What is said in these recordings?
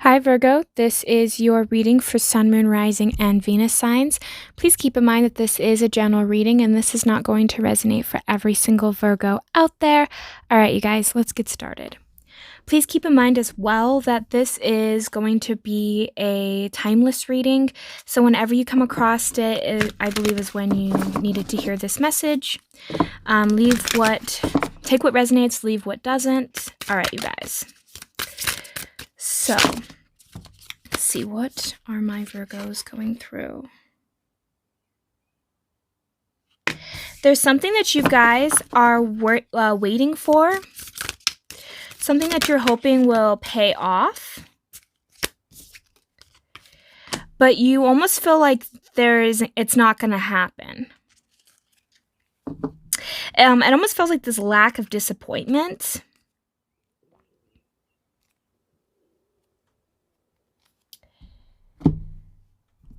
Hi, Virgo. This is your reading for Sun, Moon, Rising, and Venus signs. Please keep in mind that this is a general reading and this is not going to resonate for every single Virgo out there. All right, you guys, let's get started. Please keep in mind as well that this is going to be a timeless reading. So whenever you come across it, I believe is when you needed to hear this message. Take what resonates, leave what doesn't. All right, you guys. So, let's see, what are my Virgos going through? There's something that you guys are waiting for. Something that you're hoping will pay off. But you almost feel like it's not going to happen. It almost feels like this lack of disappointment.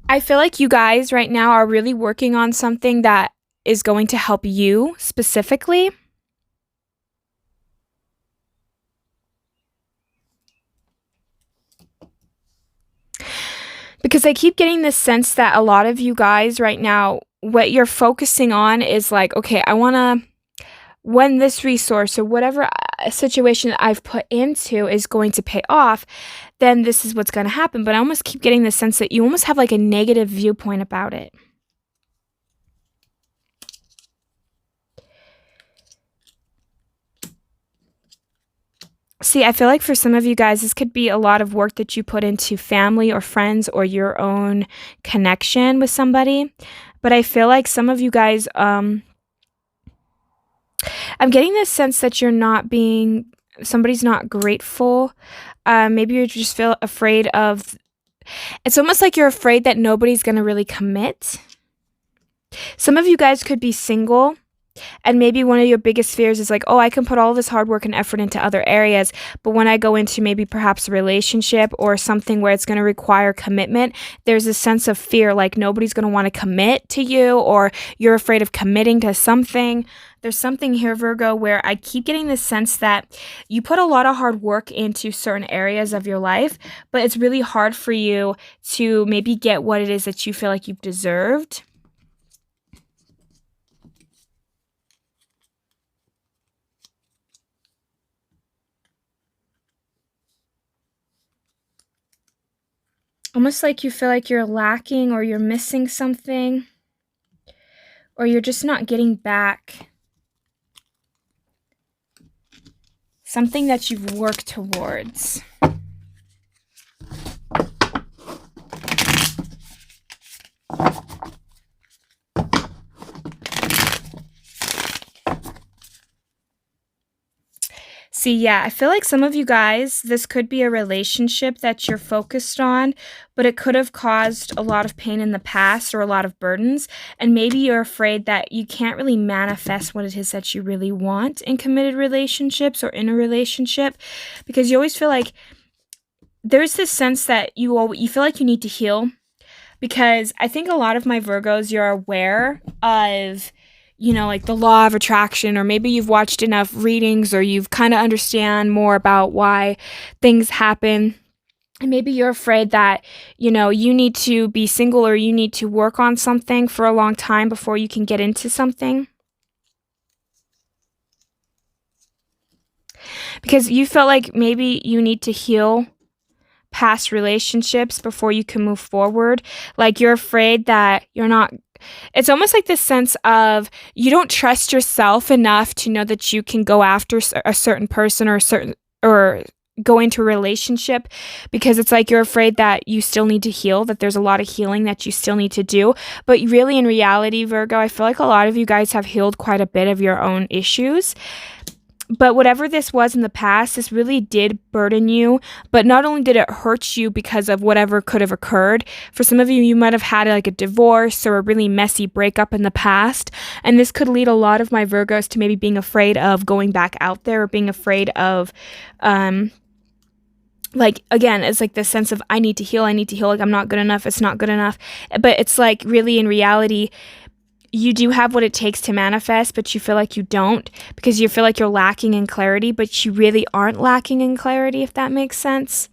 I feel like you guys right now are really working on something that is going to help you specifically. Because I keep getting this sense that a lot of you guys right now, what you're focusing on is like, okay, I want to, when this resource or whatever situation that I've put into is going to pay off, then this is what's going to happen. But I almost keep getting the sense that you almost have like a negative viewpoint about it. See, I feel like for some of you guys, this could be a lot of work that you put into family or friends or your own connection with somebody. But I feel like some of you guys, I'm getting this sense that somebody's not grateful. Maybe you just feel afraid of, it's almost like you're afraid that nobody's going to really commit. Some of you guys could be single. And maybe one of your biggest fears is like, oh, I can put all this hard work and effort into other areas, but when I go into maybe perhaps a relationship or something where it's going to require commitment, there's a sense of fear, like nobody's going to want to commit to you, or you're afraid of committing to something. There's something here, Virgo, where I keep getting the sense that you put a lot of hard work into certain areas of your life, but it's really hard for you to maybe get what it is that you feel like you've deserved. Almost like you feel like you're lacking or you're missing something, or you're just not getting back something that you've worked towards. See, yeah, I feel like some of you guys, this could be a relationship that you're focused on, but it could have caused a lot of pain in the past or a lot of burdens. And maybe you're afraid that you can't really manifest what it is that you really want in committed relationships or in a relationship, because you always feel like there's this sense that you feel like you need to heal. Because I think a lot of my Virgos, you're aware of, like the law of attraction, or maybe you've watched enough readings or you've kind of understand more about why things happen. And maybe you're afraid that, you need to be single or you need to work on something for a long time before you can get into something. Because you felt like maybe you need to heal past relationships before you can move forward. Like you're afraid that you're not. It's almost like this sense of you don't trust yourself enough to know that you can go after a certain person or go into a relationship, because it's like you're afraid that you still need to heal, that there's a lot of healing that you still need to do. But really, in reality, Virgo, I feel like a lot of you guys have healed quite a bit of your own issues. But whatever this was in the past, this really did burden you. But not only did it hurt you because of whatever could have occurred, for some of you, you might have had like a divorce or a really messy breakup in the past. And this could lead a lot of my Virgos to maybe being afraid of going back out there, or being afraid of, like, again, it's like this sense of I need to heal, like I'm not good enough, it's not good enough. But it's like really in reality, you do have what it takes to manifest, but you feel like you don't, because you feel like you're lacking in clarity, but you really aren't lacking in clarity, if that makes sense.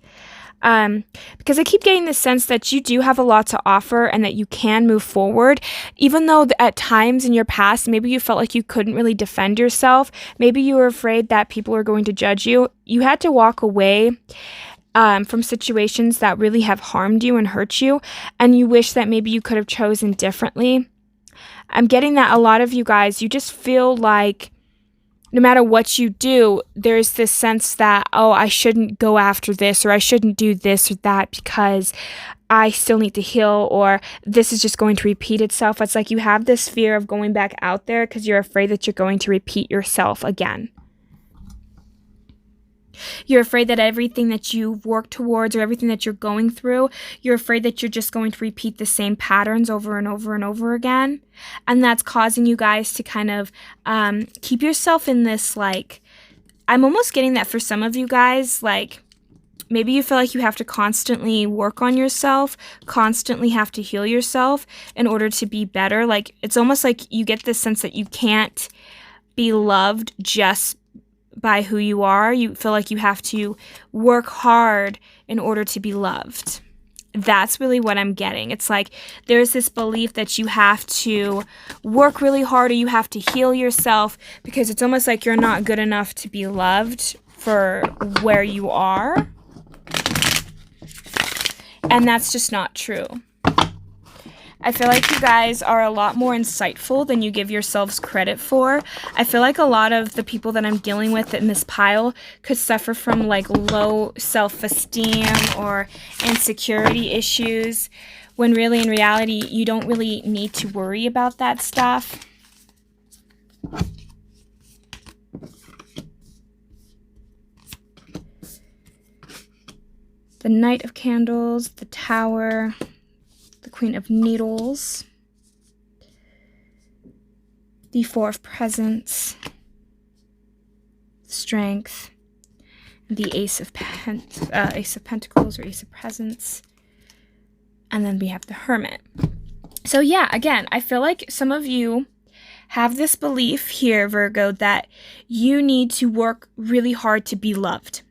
Because I keep getting the sense that you do have a lot to offer and that you can move forward, even though at times in your past, maybe you felt like you couldn't really defend yourself. Maybe you were afraid that people were going to judge you. You had to walk away from situations that really have harmed you and hurt you, and you wish that maybe you could have chosen differently. I'm getting that a lot of you guys, you just feel like no matter what you do, there's this sense that, oh, I shouldn't go after this, or I shouldn't do this or that because I still need to heal, or this is just going to repeat itself. It's like you have this fear of going back out there because you're afraid that you're going to repeat yourself again. You're afraid that everything that you've worked towards or everything that you're going through, you're afraid that you're just going to repeat the same patterns over and over and over again. And that's causing you guys to kind of keep yourself in this, like, I'm almost getting that for some of you guys, like, maybe you feel like you have to constantly work on yourself, constantly have to heal yourself in order to be better. Like, it's almost like you get this sense that you can't be loved just by who you are. You feel like you have to work hard in order to be loved. That's really what I'm getting. It's like there's this belief that you have to work really hard or you have to heal yourself because it's almost like you're not good enough to be loved for where you are. And that's just not true. I feel like you guys are a lot more insightful than you give yourselves credit for. I feel like a lot of the people that I'm dealing with in this pile could suffer from like low self-esteem or insecurity issues, when really in reality you don't really need to worry about that stuff. The Knight of Candles, the Tower, the Queen of Needles, the Four of Presents, Strength, the Ace of Pentacles or Ace of Presents, and then we have the Hermit. So yeah, again, I feel like some of you have this belief here, Virgo, that you need to work really hard to be loved.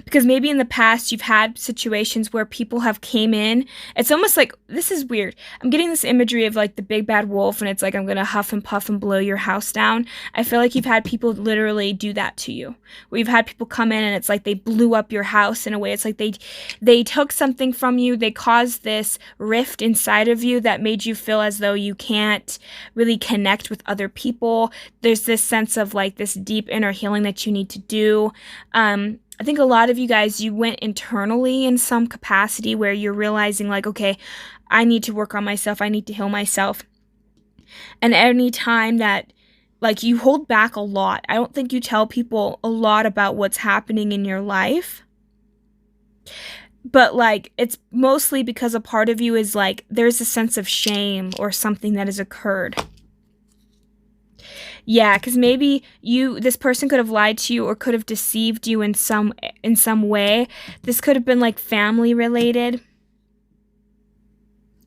Because maybe in the past you've had situations where people have came in. It's almost like, this is weird. I'm getting this imagery of like the big bad wolf and it's like, I'm going to huff and puff and blow your house down. I feel like you've had people literally do that to you. Where you've had people come in and it's like they blew up your house in a way. It's like they took something from you. They caused this rift inside of you that made you feel as though you can't really connect with other people. There's this sense of like this deep inner healing that you need to do. I think a lot of you guys, you went internally in some capacity where you're realizing like, okay, I need to work on myself. I need to heal myself. And any time that like you hold back a lot, I don't think you tell people a lot about what's happening in your life. But like, it's mostly because a part of you is like, there's a sense of shame or something that has occurred. Yeah, because maybe this person could have lied to you or could have deceived you in some way. This could have been like family related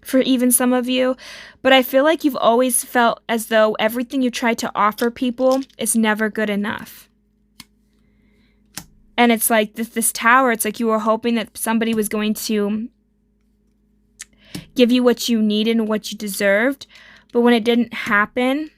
for even some of you. But I feel like you've always felt as though everything you try to offer people is never good enough. And it's like this tower, it's like you were hoping that somebody was going to give you what you needed and what you deserved. But when it didn't happen,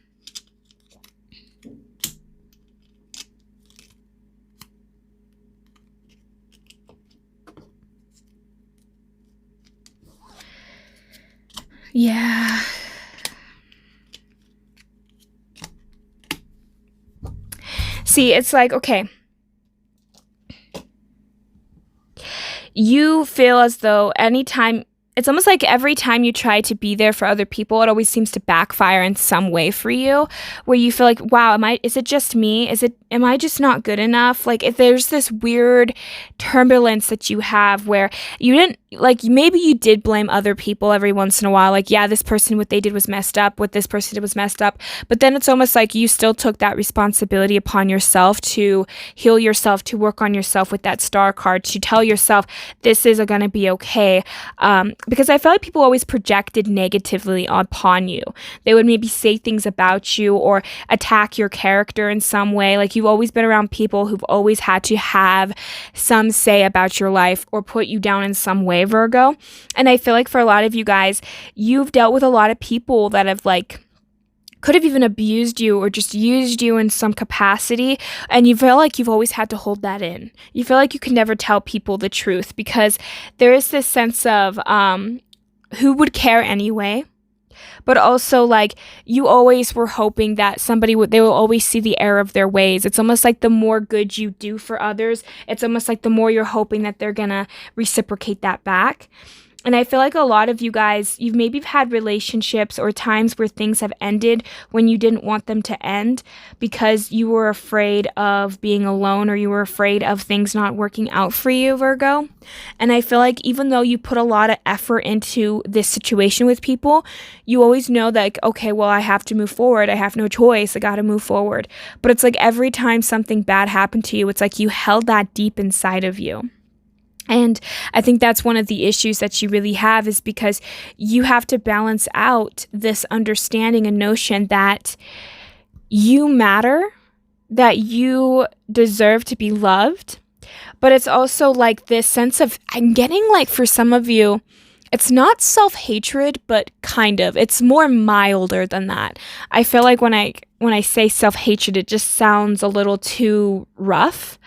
yeah. See, it's like, okay. You feel as though it's almost like every time you try to be there for other people, it always seems to backfire in some way for you, where you feel like, wow, is it just me? Am I just not good enough? Like, if there's this weird turbulence that you have where you didn't, like, maybe you did blame other people every once in a while. Like, yeah, this person, what they did was messed up. What this person did was messed up. But then it's almost like you still took that responsibility upon yourself to heal yourself, to work on yourself with that star card, to tell yourself, this is going to be okay. because I feel like people always projected negatively upon you. They would maybe say things about you or attack your character in some way. Like, you've always been around people who've always had to have some say about your life or put you down in some way, Virgo. And I feel like for a lot of you guys, you've dealt with a lot of people that have could have even abused you or just used you in some capacity, and you feel like you've always had to hold that in. You feel like you can never tell people the truth because there is this sense of who would care anyway, but also you always were hoping that they will always see the error of their ways. It's almost like the more good you do for others, it's almost like the more you're hoping that they're gonna reciprocate that back. And I feel like a lot of you guys, you've maybe had relationships or times where things have ended when you didn't want them to end because you were afraid of being alone or you were afraid of things not working out for you, Virgo. And I feel like even though you put a lot of effort into this situation with people, you always know that, okay, well, I have to move forward. I have no choice. I got to move forward. But it's like every time something bad happened to you, it's like you held that deep inside of you. And I think that's one of the issues that you really have, is because you have to balance out this understanding and notion that you matter, that you deserve to be loved. But it's also like this sense of, I'm getting for some of you, it's not self-hatred, but kind of. It's more milder than that. I feel like when I say self-hatred, it just sounds a little too rough.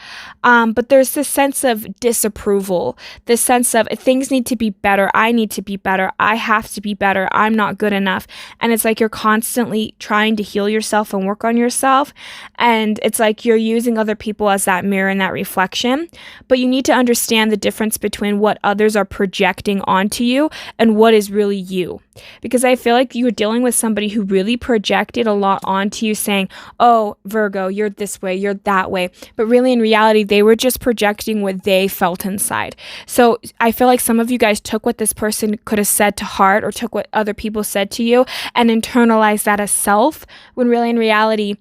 But there's this sense of disapproval, this sense of things need to be better. I need to be better. I have to be better. I'm not good enough. And it's like you're constantly trying to heal yourself and work on yourself. And it's like you're using other people as that mirror and that reflection. But you need to understand the difference between what others are projecting onto you and what is really you. Because I feel like you're dealing with somebody who really projected a lot onto you, saying, oh, Virgo, you're this way, you're that way. But really, in reality, they were just projecting what they felt inside. So I feel like some of you guys took what this person could have said to heart, or took what other people said to you and internalized that as self, when really, in reality,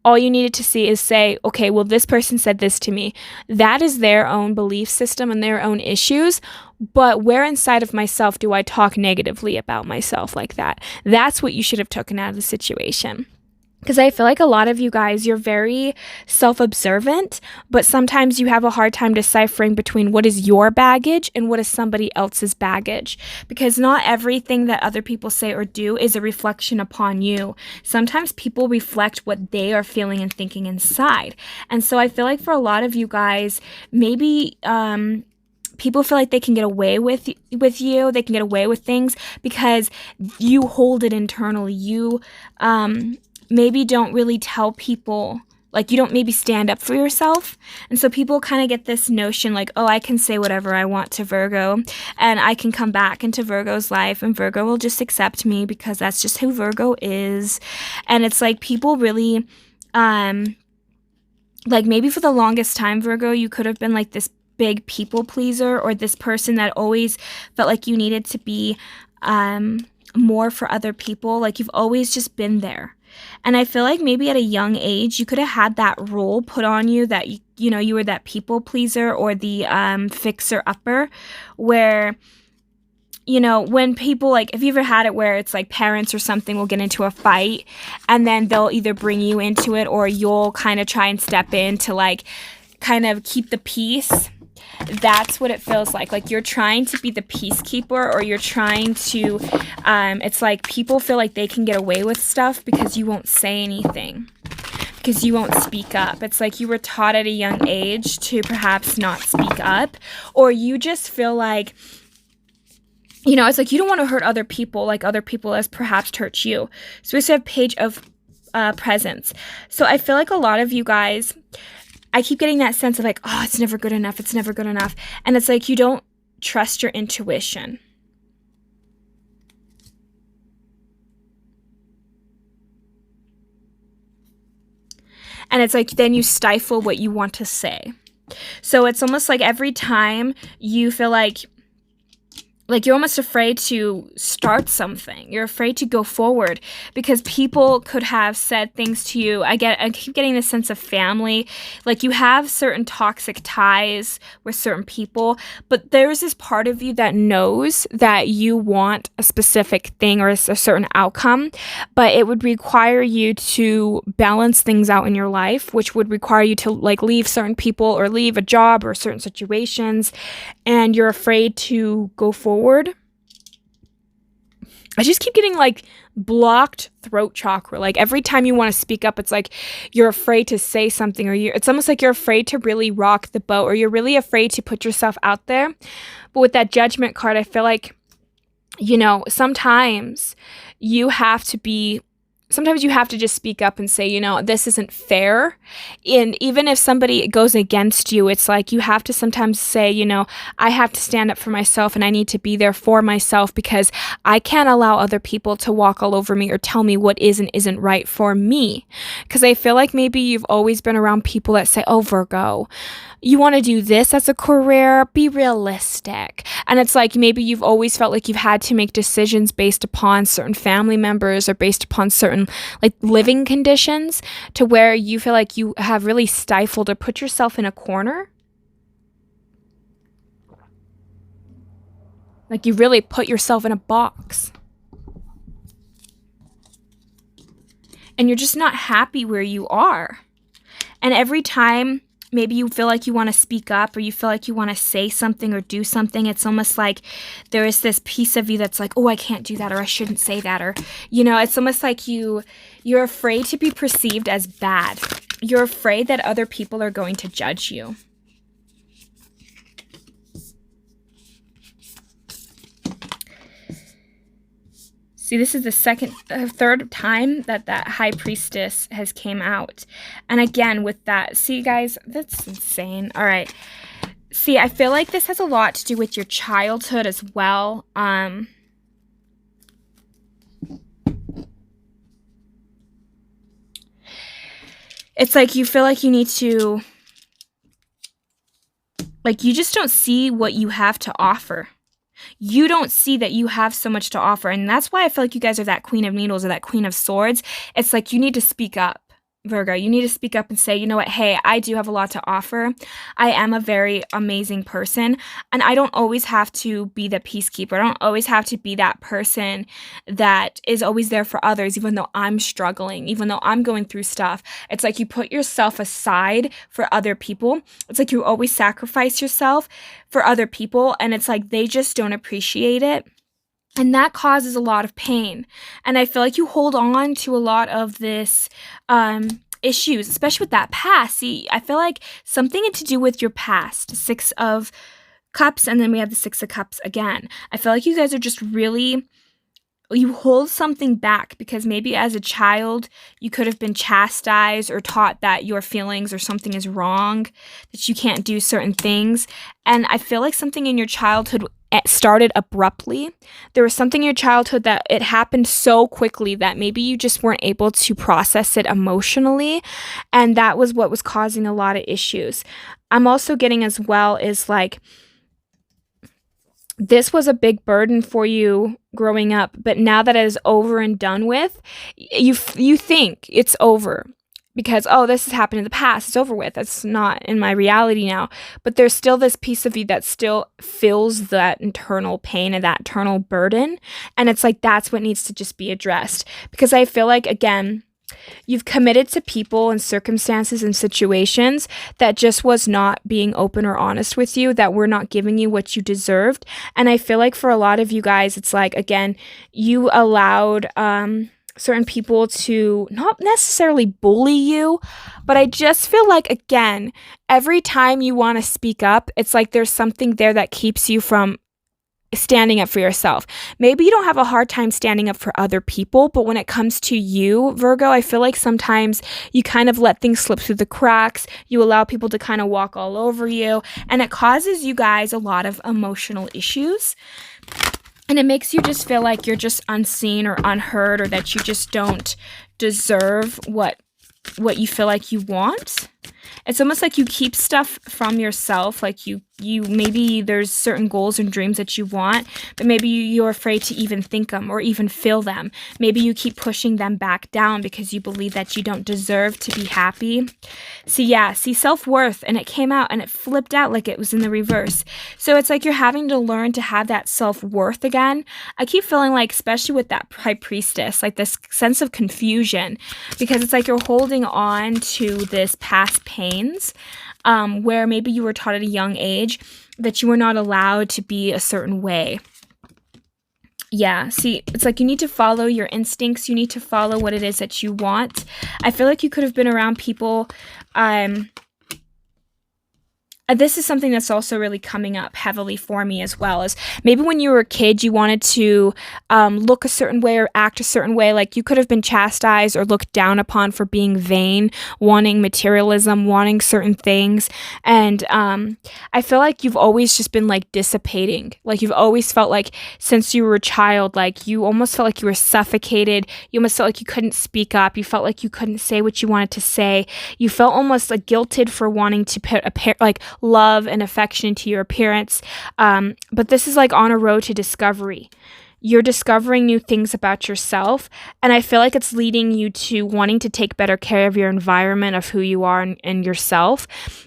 all you needed to see is say, okay, well, this person said this to me. That is their own belief system and their own issues. But where inside of myself do I talk negatively about myself like that? That's what you should have taken out of the situation. Because I feel like a lot of you guys, you're very self-observant, but sometimes you have a hard time deciphering between what is your baggage and what is somebody else's baggage. Because not everything that other people say or do is a reflection upon you. Sometimes people reflect what they are feeling and thinking inside. And so I feel like for a lot of you guys, maybe people feel like they can get away with you, they can get away with things because you hold it internally. You maybe don't really tell people, you don't maybe stand up for yourself. And so people kind of get this notion oh, I can say whatever I want to Virgo and I can come back into Virgo's life and Virgo will just accept me because that's just who Virgo is. And it's like people really, maybe for the longest time, Virgo, you could have been this big people pleaser, or this person that always felt like you needed to be more for other people. You've always just been there. And I feel like maybe at a young age, you could have had that role put on you that, you were that people pleaser or the fixer-upper, where, when people, have you ever had it where it's parents or something will get into a fight and then they'll either bring you into it or you'll kind of try and step in to, kind of keep the peace? That's what it feels like you're trying to be the peacekeeper, or you're trying to, it's like people feel like they can get away with stuff because you won't say anything, because you won't speak up. It's like you were taught at a young age to perhaps not speak up, or you just feel like, it's like you don't want to hurt other people other people has perhaps hurt you. So we have Page of Presents. So I feel like a lot of you guys, I keep getting that sense of oh, it's never good enough. It's never good enough. And it's like you don't trust your intuition. And it's like then you stifle what you want to say. So it's almost like every time you feel like like you're almost afraid to start something. You're afraid to go forward because people could have said things to you. I keep getting this sense of family. Like you have certain toxic ties with certain people, but there's this part of you that knows that you want a specific thing or a certain outcome, but it would require you to balance things out in your life, which would require you to like leave certain people or leave a job or certain situations, and you're afraid to go forward. I just keep getting like blocked throat chakra. Like every time you want to speak up, it's like you're afraid to say something, or it's almost like you're afraid to really rock the boat, or you're really afraid to put yourself out there. But with that Judgment card, I feel like, you know, sometimes you have to just speak up and say, you know, this isn't fair. And even if somebody goes against you, it's like you have to sometimes say, you know, I have to stand up for myself and I need to be there for myself because I can't allow other people to walk all over me or tell me what is and isn't right for me. Because I feel like maybe you've always been around people that say, oh, Virgo, you want to do this as a career, be realistic. And it's like maybe you've always felt like you've had to make decisions based upon certain family members or based upon certain like living conditions, to where you feel like you have really stifled or put yourself in a corner. Like you really put yourself in a box. And you're just not happy where you are. And every time maybe you feel like you want to speak up or you feel like you want to say something or do something, it's almost like there is this piece of you that's like, oh, I can't do that, or I shouldn't say that, or, you know, it's almost like you're afraid to be perceived as bad. You're afraid that other people are going to judge you. See, this is the third time that High Priestess has came out. And again, with that, see, guys, that's insane. All right. See, I feel like this has a lot to do with your childhood as well. It's like you feel like you need to, like, you just don't see what you have to offer. You don't see that you have so much to offer. And that's why I feel like you guys are that Queen of Needles or that Queen of Swords. It's like you need to speak up, Virgo. You need to speak up and say, you know what? Hey, I do have a lot to offer. I am a very amazing person. And I don't always have to be the peacekeeper. I don't always have to be that person that is always there for others, even though I'm struggling, even though I'm going through stuff. It's like you put yourself aside for other people. It's like you always sacrifice yourself for other people. And it's like they just don't appreciate it. And that causes a lot of pain. And I feel like you hold on to a lot of this issues, especially with that past. See, I feel like something to do with your past. 6 of Cups, and then we have the 6 of Cups again. I feel like you guys are just really, you hold something back because maybe as a child, you could have been chastised or taught that your feelings or something is wrong, that you can't do certain things. And I feel like something in your childhood started abruptly. There was something in your childhood that it happened so quickly that maybe you just weren't able to process it emotionally. And that was what was causing a lot of issues. I'm also getting as well is like, this was a big burden for you growing up, but now that it is over and done with, you think it's over. Because, oh, this has happened in the past. It's over with. It's not in my reality now. But there's still this piece of you that still feels that internal pain and that internal burden. And it's like that's what needs to just be addressed. Because I feel like, again, you've committed to people and circumstances and situations that just was not being open or honest with you, that were not giving you what you deserved. And I feel like for a lot of you guys, it's like, again, you allowed certain people to not necessarily bully you, but I just feel like, again, every time you want to speak up, it's like there's something there that keeps you from standing up for yourself. Maybe you don't have a hard time standing up for other people, but when it comes to you, Virgo, I feel like sometimes you kind of let things slip through the cracks. You allow people to kind of walk all over you, and it causes you guys a lot of emotional issues. And it makes you just feel like you're just unseen or unheard, or that you just don't deserve what you feel like you want. It's almost like you keep stuff from yourself. Like you maybe there's certain goals and dreams that you want, but maybe you're afraid to even think them or even feel them. Maybe you keep pushing them back down because you believe that you don't deserve to be happy. See self-worth, and it came out and it flipped out like it was in the reverse. So it's like you're having to learn to have that self-worth again. I keep feeling like, especially with that high priestess, like this sense of confusion, because it's like you're holding on to this past pains, where maybe you were taught at a young age that you were not allowed to be a certain way. Yeah, see, it's like you need to follow your instincts. You need to follow what it is that you want. I feel like you could have been around people. This is something that's also really coming up heavily for me as well, is maybe when you were a kid, you wanted to look a certain way or act a certain way. Like you could have been chastised or looked down upon for being vain, wanting materialism, wanting certain things. And I feel like you've always just been like dissipating. Like you've always felt like since you were a child, like you almost felt like you were suffocated. You almost felt like you couldn't speak up. You felt like you couldn't say what you wanted to say. You felt almost like guilted for wanting to put like love and affection into your appearance. But this is like on a road to discovery. You're discovering new things about yourself, and I feel like it's leading you to wanting to take better care of your environment, of who you are and yourself.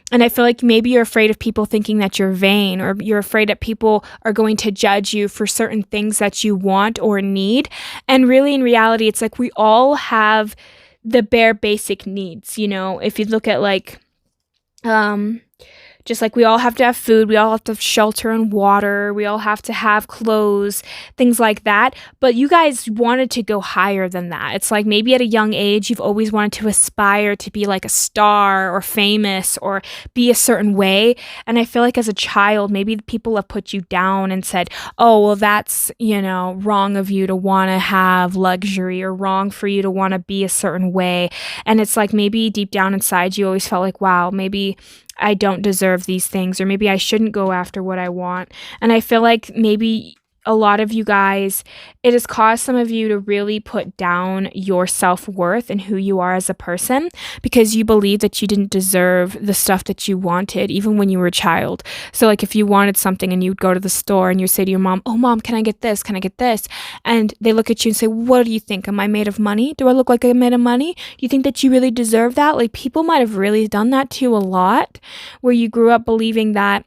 And I feel like maybe you're afraid of people thinking that you're vain, or you're afraid that people are going to judge you for certain things that you want or need. And really, in reality, it's like we all have the bare basic needs. You know, if you look at like just like we all have to have food, we all have to have shelter and water, we all have to have clothes, things like that. But you guys wanted to go higher than that. It's like maybe at a young age, you've always wanted to aspire to be like a star or famous or be a certain way. And I feel like as a child, maybe people have put you down and said, oh, well, that's, you know, wrong of you to want to have luxury, or wrong for you to want to be a certain way. And it's like maybe deep down inside, you always felt like, wow, maybe I don't deserve these things, or maybe I shouldn't go after what I want. And I feel like maybe a lot of you guys, it has caused some of you to really put down your self-worth and who you are as a person, because you believe that you didn't deserve the stuff that you wanted, even when you were a child. So like if you wanted something and you'd go to the store and you say to your mom, oh, mom, can I get this? Can I get this? And they look at you and say, what do you think? Am I made of money? Do I look like I'm made of money? Do you think that you really deserve that? Like people might have really done that to you a lot, where you grew up believing that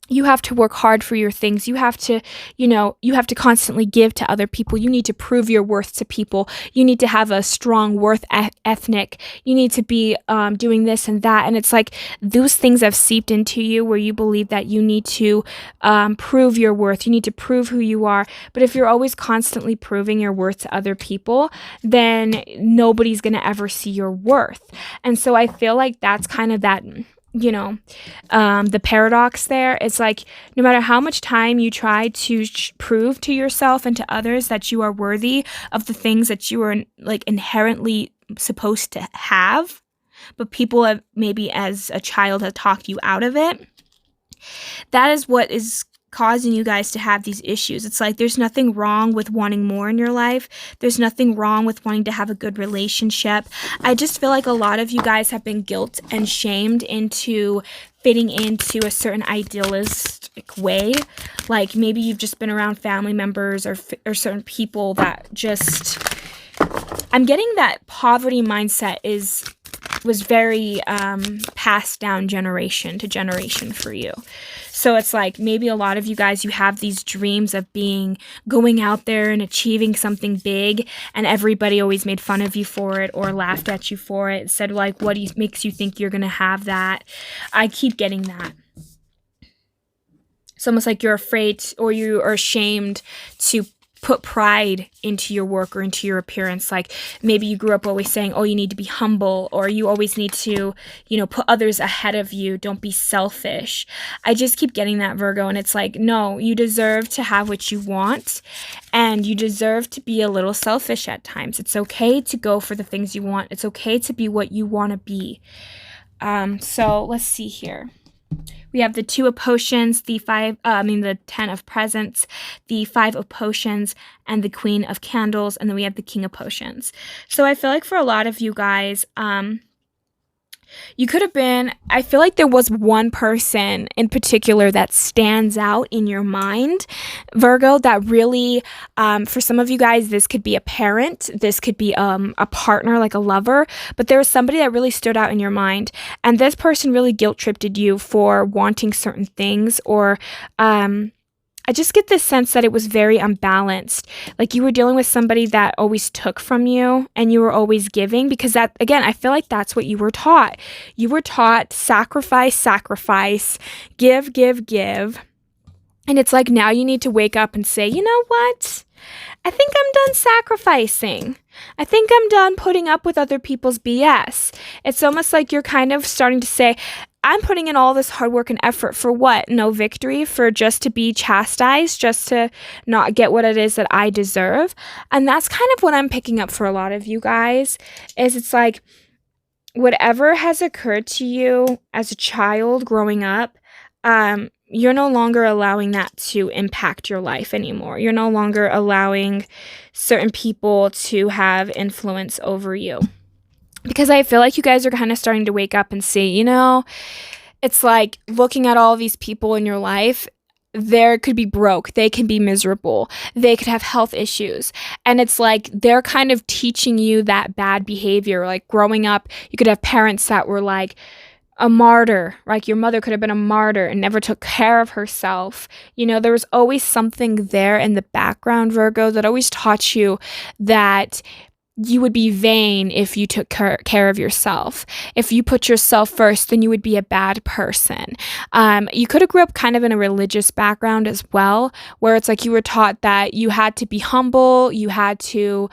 you have to work hard for your things. You have to, you have to constantly give to other people. You need to prove your worth to people. You need to have a strong worth ethic. You need to be doing this and that. And it's like those things have seeped into you, where you believe that you need to prove your worth. You need to prove who you are. But if you're always constantly proving your worth to other people, then nobody's going to ever see your worth. And so I feel like that's kind of that, the paradox there. It's like no matter how much time you try to prove to yourself and to others that you are worthy of the things that you are like inherently supposed to have, but people have maybe as a child have talked you out of it, that is what is causing you guys to have these issues. It's like there's nothing wrong with wanting more in your life. There's nothing wrong with wanting to have a good relationship. I just feel like a lot of you guys have been guilt and shamed into fitting into a certain idealistic way. Like maybe you've just been around family members or certain people that just, I'm getting that poverty mindset was very passed down generation to generation for you. So it's like maybe a lot of you guys, you have these dreams of going out there and achieving something big, and everybody always made fun of you for it or laughed at you for it, said like, what makes you think you're going to have that? I keep getting that. It's almost like you're afraid or you are ashamed to put pride into your work or into your appearance. Like maybe you grew up always saying, oh, you need to be humble, or you always need to, put others ahead of you. Don't be selfish. I just keep getting that, Virgo. And it's like, no, you deserve to have what you want, and you deserve to be a little selfish at times. It's okay to go for the things you want. It's okay to be what you want to be. So let's see here. We have the 2 of potions, the 10 of presents, the 5 of potions, and the Queen of candles, and then we have the King of potions. So I feel like for a lot of you guys, You could have been, I feel like there was one person in particular that stands out in your mind, Virgo, that really, for some of you guys, this could be a parent, this could be a partner, like a lover, but there was somebody that really stood out in your mind. And this person really guilt tripped you for wanting certain things, or, I just get this sense that it was very unbalanced. Like you were dealing with somebody that always took from you and you were always giving, because that, again, I feel like that's what you were taught. You were taught sacrifice, sacrifice, give, give, give. And it's like now you need to wake up and say, you know what? I think I'm done sacrificing. I think I'm done putting up with other people's BS. It's almost like you're kind of starting to say, I'm putting in all this hard work and effort for what? No victory? For just to be chastised, just to not get what it is that I deserve? And that's kind of what I'm picking up for a lot of you guys, is it's like whatever has occurred to you as a child growing up, you're no longer allowing that to impact your life anymore. You're no longer allowing certain people to have influence over you. Because I feel like you guys are kind of starting to wake up and see, you know, it's like looking at all these people in your life, they could be broke, they can be miserable, they could have health issues. And it's like they're kind of teaching you that bad behavior. Like growing up, you could have parents that were like a martyr, like your mother could have been a martyr and never took care of herself. You know, there was always something there in the background, Virgo, that always taught you that you would be vain if you took care of yourself. If you put yourself first, then you would be a bad person. You could have grew up kind of in a religious background as well, where it's like you were taught that you had to be humble, you had to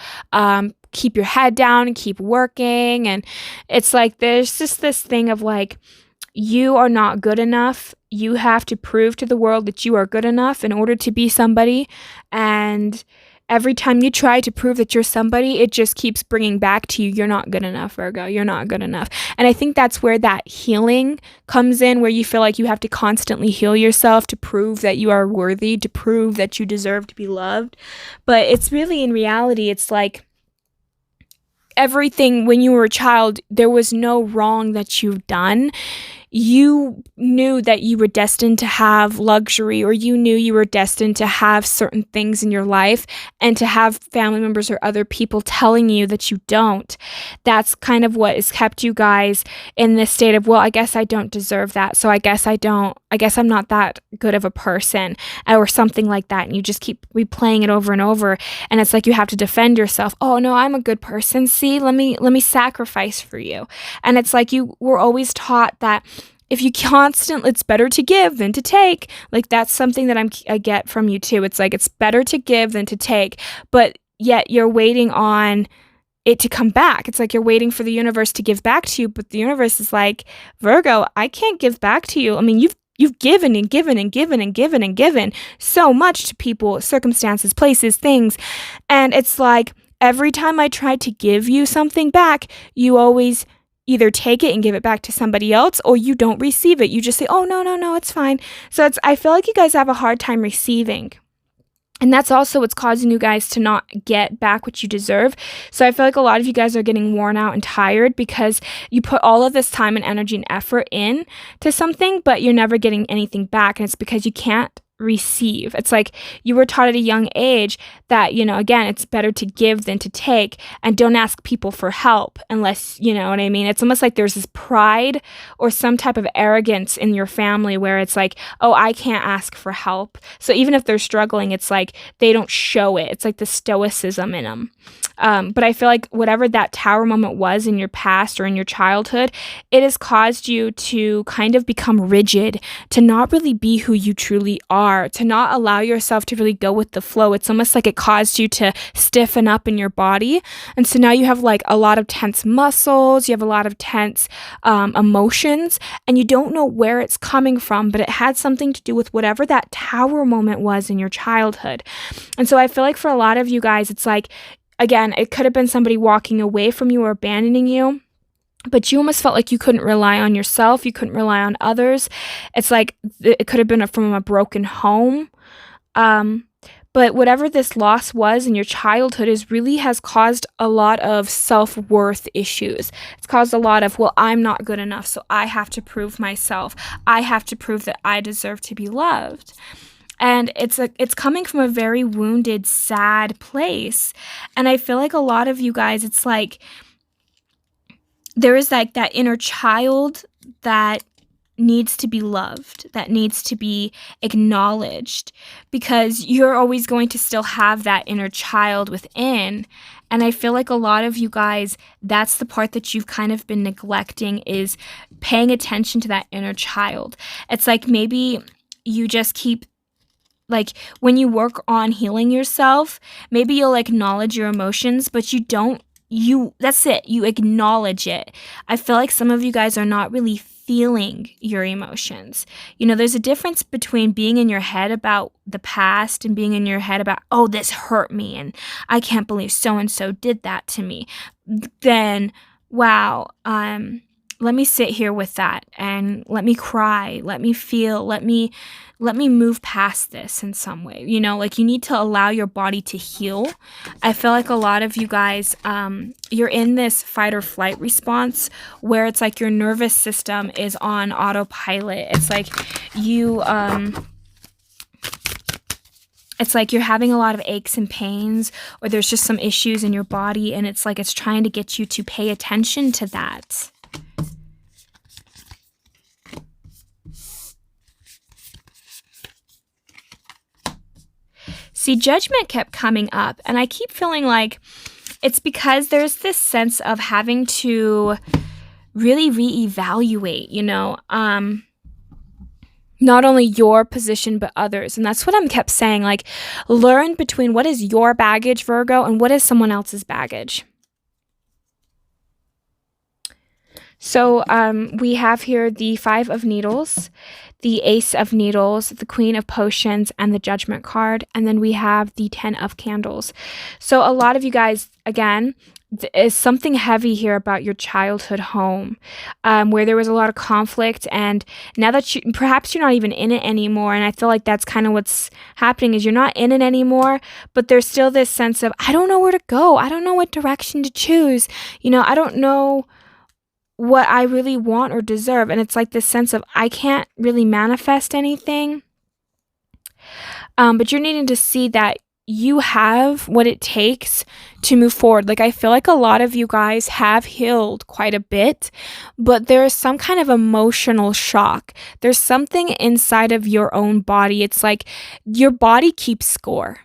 keep your head down and keep working. And it's like there's just this thing of like, you are not good enough. You have to prove to the world that you are good enough in order to be somebody. And every time you try to prove that you're somebody, it just keeps bringing back to you, you're not good enough, Virgo. You're not good enough. And I think that's where that healing comes in, where you feel like you have to constantly heal yourself to prove that you are worthy, to prove that you deserve to be loved. But it's really, in reality, it's like everything when you were a child, there was no wrong that you've done. You knew that you were destined to have luxury, or you knew you were destined to have certain things in your life, and to have family members or other people telling you that you don't. That's kind of what has kept you guys in this state of, well, I guess I don't deserve that. So I guess I'm not that good of a person, or something like that. And you just keep replaying it over and over. And it's like you have to defend yourself. Oh no, I'm a good person. See, let me sacrifice for you. And it's like you were always taught that if you it's better to give than to take. Like that's something that I get from you too. It's like it's better to give than to take, but yet you're waiting on it to come back. It's like you're waiting for the universe to give back to you, but the universe is like, Virgo, I can't give back to you. I mean, you've given and given and given and given and given so much to people, circumstances, places, things, and it's like every time I try to give you something back, you always either take it and give it back to somebody else, or you don't receive it. You just say, oh, no, it's fine. So I feel like you guys have a hard time receiving. And that's also what's causing you guys to not get back what you deserve. So I feel like a lot of you guys are getting worn out and tired because you put all of this time and energy and effort in to something, but you're never getting anything back. And it's because you can't receive. It's like you were taught at a young age that, you know, again, it's better to give than to take, and don't ask people for help unless, you know what I mean? It's almost like there's this pride or some type of arrogance in your family where it's like, oh, I can't ask for help. So even if they're struggling, it's like they don't show it. It's like the stoicism in them. But I feel like whatever that tower moment was in your past or in your childhood, it has caused you to kind of become rigid, to not really be who you truly are, to not allow yourself to really go with the flow. It's almost like it caused you to stiffen up in your body. And so now you have like a lot of tense muscles, you have a lot of tense emotions, and you don't know where it's coming from, but it had something to do with whatever that tower moment was in your childhood. And so I feel like for a lot of you guys, it's like, again, it could have been somebody walking away from you or abandoning you, but you almost felt like you couldn't rely on yourself. You couldn't rely on others. It's like it could have been from a broken home. But whatever this loss was in your childhood is really has caused a lot of self-worth issues. It's caused a lot of, well, I'm not good enough, so I have to prove myself. I have to prove that I deserve to be loved. And it's coming from a very wounded, sad place. And I feel like a lot of you guys, it's like there is like that inner child that needs to be loved, that needs to be acknowledged, because you're always going to still have that inner child within. And I feel like a lot of you guys, that's the part that you've kind of been neglecting, is paying attention to that inner child. It's like maybe you just keep, like when you work on healing yourself, maybe you'll acknowledge your emotions, but that's it. You acknowledge it. I feel like some of you guys are not really feeling your emotions. There's a difference between being in your head about the past and being in your head about, oh, this hurt me and I can't believe so-and-so did that to me. Then, wow, let me sit here with that and let me cry, let me feel, let me move past this in some way. Like you need to allow your body to heal. I feel like a lot of you guys, you're in this fight or flight response where it's like your nervous system is on autopilot. It's like it's like you're having a lot of aches and pains, or there's just some issues in your body, and it's like it's trying to get you to pay attention to that. See, judgment kept coming up, and I keep feeling like it's because there's this sense of having to really reevaluate, not only your position, but others. And that's what I'm kept saying, like, learn between what is your baggage, Virgo, and what is someone else's baggage. So we have here the 5 of Needles, the Ace of Needles, the Queen of Potions, and the Judgment card. And then we have the 10 of Candles. So a lot of you guys, again, is something heavy here about your childhood home, where there was a lot of conflict. And now that perhaps you're not even in it anymore. And I feel like that's kind of what's happening, is you're not in it anymore, but there's still this sense of, I don't know where to go. I don't know what direction to choose. I don't know what I really want or deserve. And it's like this sense of, I can't really manifest anything. But you're needing to see that you have what it takes to move forward. Like, I feel like a lot of you guys have healed quite a bit, but there's some kind of emotional shock. There's something inside of your own body. It's like your body keeps score.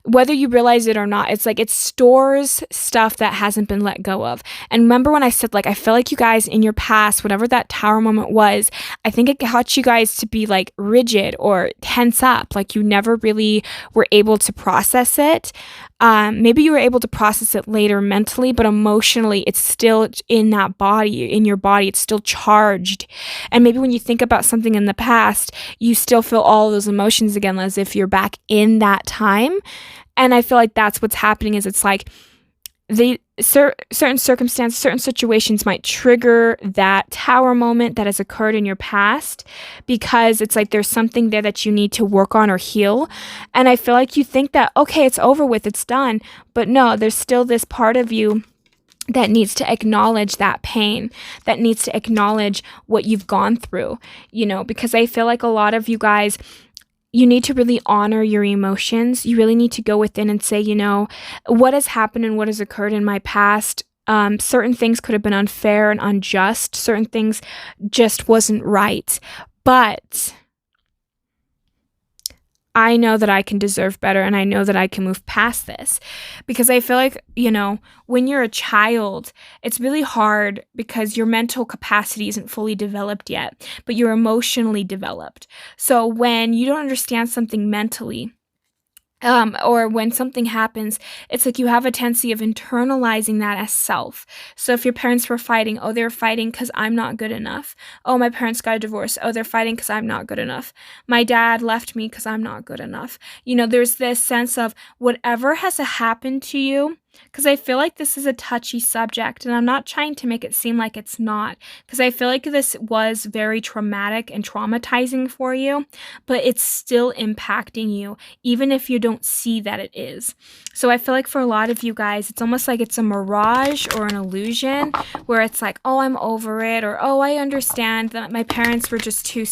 Whether you realize it or not, it's like it stores stuff that hasn't been let go of. And remember when I said, like, I feel like you guys in your past, whatever that tower moment was, I think it got you guys to be like rigid or tense up, like you never really were able to process it. Maybe you were able to process it later mentally, but emotionally, it's still in that body, in your body, it's still charged. And maybe when you think about something in the past, you still feel all those emotions again, as if you're back in that time. And I feel like that's what's happening, is it's like certain circumstances, certain situations might trigger that tower moment that has occurred in your past, because it's like there's something there that you need to work on or heal. And I feel like you think that, okay, it's over with, it's done. But no, there's still this part of you that needs to acknowledge that pain, that needs to acknowledge what you've gone through, because I feel like a lot of you guys, you need to really honor your emotions. You really need to go within and say, what has happened and what has occurred in my past. Certain things could have been unfair and unjust. Certain things just wasn't right. But I know that I can deserve better, and I know that I can move past this, because I feel like, when you're a child, it's really hard because your mental capacity isn't fully developed yet, but you're emotionally developed. So when you don't understand something mentally, or when something happens, it's like you have a tendency of internalizing that as self. So if your parents were fighting, oh, they're fighting because I'm not good enough. Oh, my parents got a divorce. Oh, they're fighting because I'm not good enough. My dad left me because I'm not good enough. There's this sense of whatever has happened to you, because I feel like this is a touchy subject, and I'm not trying to make it seem like it's not, because I feel like this was very traumatic and traumatizing for you, but it's still impacting you, even if you don't see that it is. So I feel like for a lot of you guys, it's almost like it's a mirage or an illusion where it's like, oh, I'm over it, or oh, I understand that my parents were just two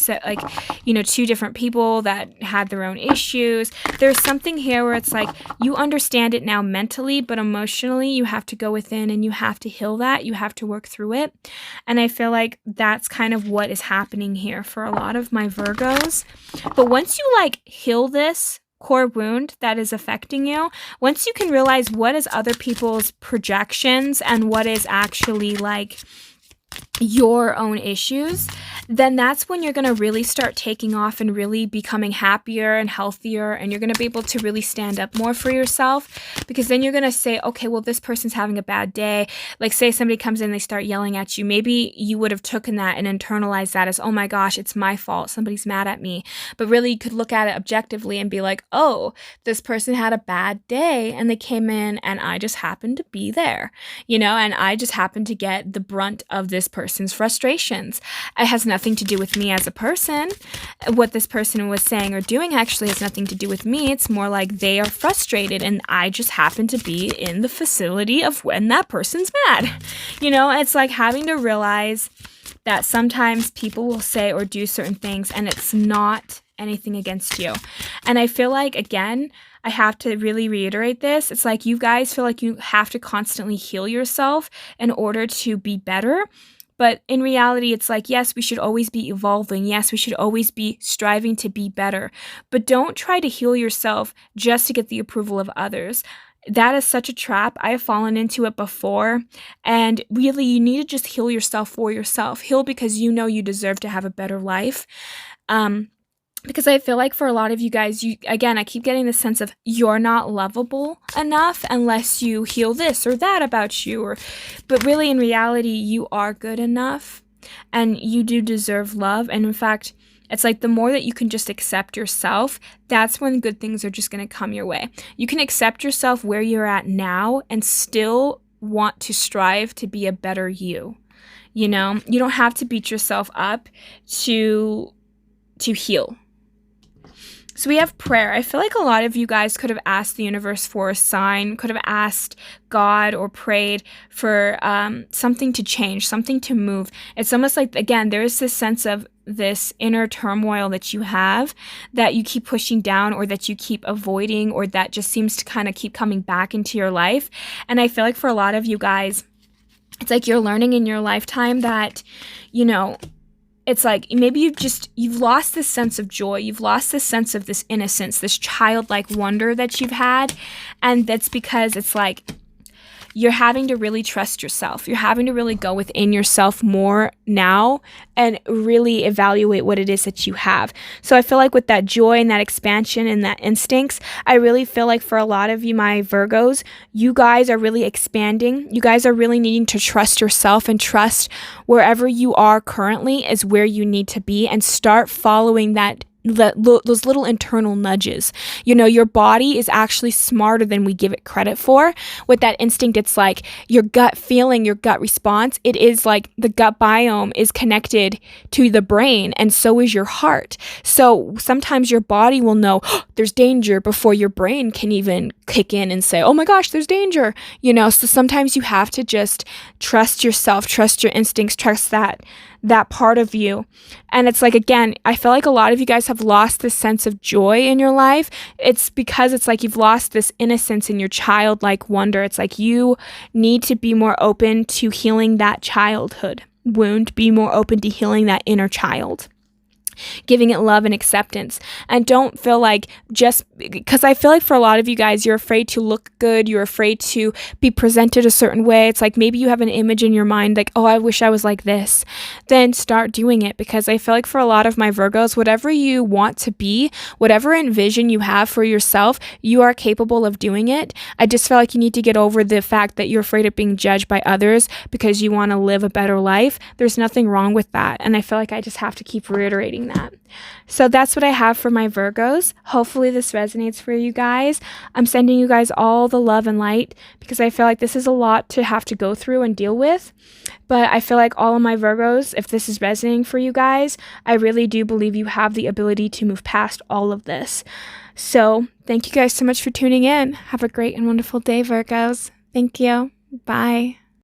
different people that had their own issues. There's something here where it's like you understand it now mentally, but emotionally you have to go within and you have to heal that. You have to work through it. And I feel like that's kind of what is happening here for a lot of my Virgos. But once you heal this core wound that is affecting you, once you can realize what is other people's projections and what is actually your own issues, then that's when you're going to really start taking off and really becoming happier and healthier, and you're going to be able to really stand up more for yourself, because then you're going to say, okay, well, this person's having a bad day. Like, say somebody comes in, they start yelling at you. Maybe you would have taken that and internalized that as, oh my gosh, it's my fault. Somebody's mad at me. But really you could look at it objectively and be like, oh, this person had a bad day and they came in and I just happened to be there, and I just happened to get the brunt of this person's frustrations. It has nothing to do with me as a person. What this person was saying or doing actually has nothing to do with me. It's more like they are frustrated and I just happen to be in the facility of when that person's mad. It's like having to realize that sometimes people will say or do certain things and it's not anything against you. And I feel like, again, I have to really reiterate this. It's like you guys feel like you have to constantly heal yourself in order to be better. But in reality, it's like, yes, we should always be evolving. Yes, we should always be striving to be better. But don't try to heal yourself just to get the approval of others. That is such a trap. I have fallen into it before. And really, you need to just heal yourself for yourself. Heal because you know you deserve to have a better life. Because I feel like for a lot of you guys, I keep getting the sense of you're not lovable enough unless you heal this or that about you. But really, in reality, you are good enough and you do deserve love. And in fact, it's like the more that you can just accept yourself, that's when good things are just going to come your way. You can accept yourself where you're at now and still want to strive to be a better you. You don't have to beat yourself up to heal. So we have prayer. I feel like a lot of you guys could have asked the universe for a sign, could have asked God or prayed for something to change, something to move. It's almost like, again, there is this sense of this inner turmoil that you have that you keep pushing down or that you keep avoiding or that just seems to kind of keep coming back into your life. And I feel like for a lot of you guys, it's like you're learning in your lifetime that, it's like maybe you've lost this sense of joy. You've lost this sense of this innocence, this childlike wonder that you've had. And that's because it's like you're having to really trust yourself. You're having to really go within yourself more now and really evaluate what it is that you have. So I feel like with that joy and that expansion and that instincts, I really feel like for a lot of you, my Virgos, you guys are really expanding. You guys are really needing to trust yourself and trust wherever you are currently is where you need to be and start following those little internal nudges. Your body is actually smarter than we give it credit for. With that instinct, it's like your gut feeling, your gut response. It is like the gut biome is connected to the brain, and so is your heart. So sometimes your body will know there's danger before your brain can even kick in and say, oh my gosh, there's danger. So sometimes you have to just trust yourself, trust your instincts, trust that part of you. And it's like, again, I feel like a lot of you guys have lost this sense of joy in your life. It's because it's like you've lost this innocence in your childlike wonder. It's like you need to be more open to healing that childhood wound, be more open to healing that inner child. Giving it love and acceptance. And don't feel like just because I feel like for a lot of you guys, you're afraid to look good. You're afraid to be presented a certain way. It's like maybe you have an image in your mind like, oh, I wish I was like this. Then start doing it, because I feel like for a lot of my Virgos, whatever you want to be, whatever envision you have for yourself, you are capable of doing it. I just feel like you need to get over the fact that you're afraid of being judged by others because you want to live a better life. There's nothing wrong with that. And I feel like I just have to keep reiterating that. So that's what I have for my Virgos. Hopefully this resonates for you guys. I'm sending you guys all the love and light because I feel like this is a lot to have to go through and deal with. But I feel like all of my Virgos, if this is resonating for you guys, I really do believe you have the ability to move past all of this. So thank you guys so much for tuning in. Have a great and wonderful day, Virgos. Thank you. Bye.